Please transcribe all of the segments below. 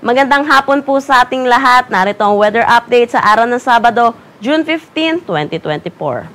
Magandang hapon po sa ating lahat. Narito ang weather update sa araw ng Sabado, June 15, 2024.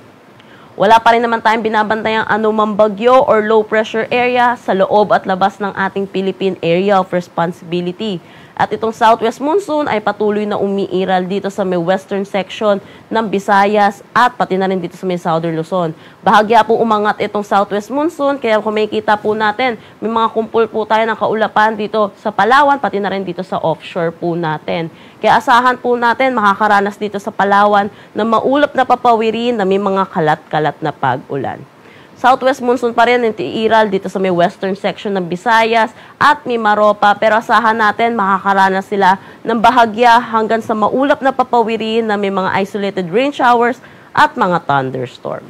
Wala pa rin naman tayong binabantayang anumang bagyo or low pressure area sa loob at labas ng ating Philippine Area of Responsibility. At itong southwest monsoon ay patuloy na umiiral dito sa may western section ng Visayas at pati na rin dito sa may southern Luzon. Bahagya po umangat itong southwest monsoon, kaya kung makikita po natin, may mga kumpul po tayo ng kaulapan dito sa Palawan, pati na rin dito sa offshore po natin. Kaya asahan po natin makakaranas dito sa Palawan na maulap na papawirin na may mga kalat-kalat na pag-ulan. Southwest monsoon pa rin iiral dito sa may western section ng Visayas at Mimaropa, pero asahan natin makakaranas sila ng bahagya hanggang sa maulap na papawirin na may mga isolated rain showers at mga thunderstorm.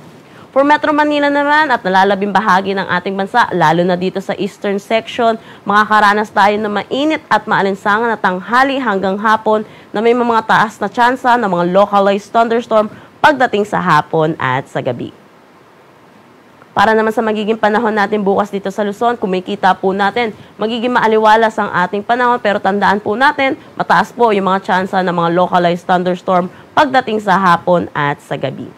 For Metro Manila naman at nalalabing bahagi ng ating bansa, lalo na dito sa eastern section, makakaranas tayo ng mainit at maalinsangan na tanghali hanggang hapon na may mga taas na tsansa ng mga localized thunderstorm pagdating sa hapon at sa gabi. Para naman sa magiging panahon natin bukas dito sa Luzon, kung makikita po natin, magiging maaliwalas ang ating panahon, pero tandaan po natin, mataas po yung mga tsansa ng mga localized thunderstorm pagdating sa hapon at sa gabi.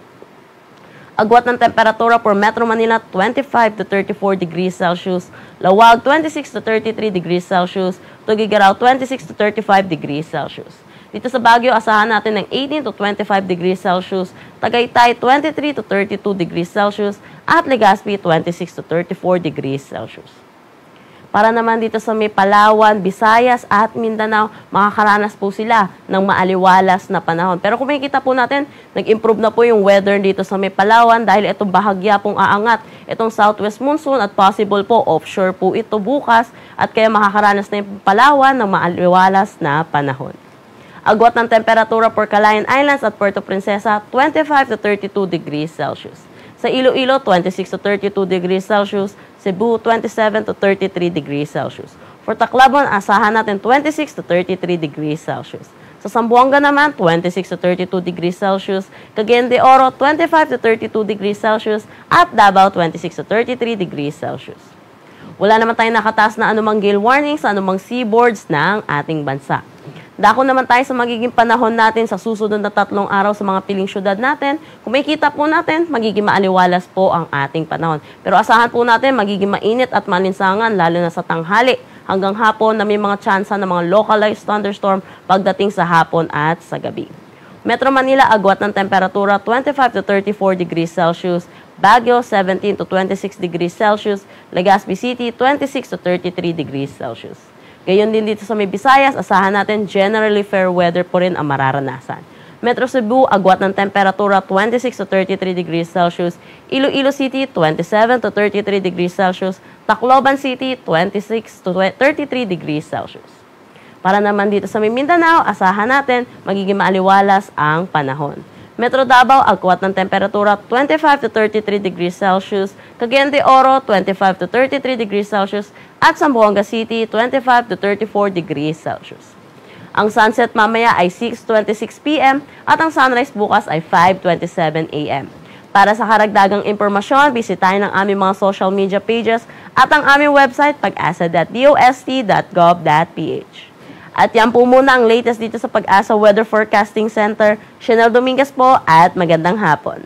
Agwat ng temperatura for Metro Manila, 25 to 34 degrees Celsius, Lawag, 26 to 33 degrees Celsius, Tuguegarao, 26 to 35 degrees Celsius. Dito sa Baguio, asahan natin ng 18 to 25 degrees Celsius, Tagaytay 23 to 32 degrees Celsius, at Legazpi 26 to 34 degrees Celsius. Para naman dito sa may Palawan, Visayas at Mindanao, makakaranas po sila ng maaliwalas na panahon. Pero kung makikita po natin, nag-improve na po yung weather dito sa may Palawan dahil itong bahagya pong aangat, itong southwest monsoon at possible po offshore po ito bukas at kaya makakaranas na yung Palawan ng maaliwalas na panahon. Agwat ng temperatura for Calayan Islands at Puerto Princesa, 25 to 32 degrees Celsius. Sa Iloilo, 26 to 32 degrees Celsius. Cebu, 27 to 33 degrees Celsius. For Tacloban, asahan natin 26 to 33 degrees Celsius. Sa Zamboanga naman, 26 to 32 degrees Celsius. Cagayan de Oro, 25 to 32 degrees Celsius. At Davao, 26 to 33 degrees Celsius. Wala naman tayong nakataas na anumang gale warning sa anumang seaboards ng ating bansa. Dako naman tayo sa magiging panahon natin sa susunod na 3 araw sa mga piling syudad natin. Kung makikita po natin, magiging maaliwalas po ang ating panahon. Pero asahan po natin, magiging mainit at malinsangan, lalo na sa tanghali hanggang hapon na may mga tsansa ng mga localized thunderstorm pagdating sa hapon at sa gabi. Metro Manila, agwat ng temperatura 25 to 34 degrees Celsius. Baguio, 17 to 26 degrees Celsius. Legazpi City, 26 to 33 degrees Celsius. Gayon din dito sa may Visayas, asahan natin generally fair weather po rin ang mararanasan. Metro Cebu, agwat ng temperatura 26 to 33 degrees Celsius. Iloilo City, 27 to 33 degrees Celsius. Tacloban City, 26 to 33 degrees Celsius. Para naman dito sa may Mindanao, asahan natin magiging maaliwalas ang panahon. Metro Davao, agwat ng temperatura 25 to 33 degrees Celsius. Cagayan de Oro, 25 to 33 degrees Celsius. At Zamboanga City, 25 to 34 degrees Celsius. Ang sunset mamaya ay 6:26 p.m. at ang sunrise bukas ay 5:27 a.m. Para sa karagdagang impormasyon, bisitahin ang aming mga social media pages at ang aming website pag-asa.dost.gov.ph. At yan po muna ang latest dito sa Pag-asa Weather Forecasting Center. Chanel Dominguez po at magandang hapon.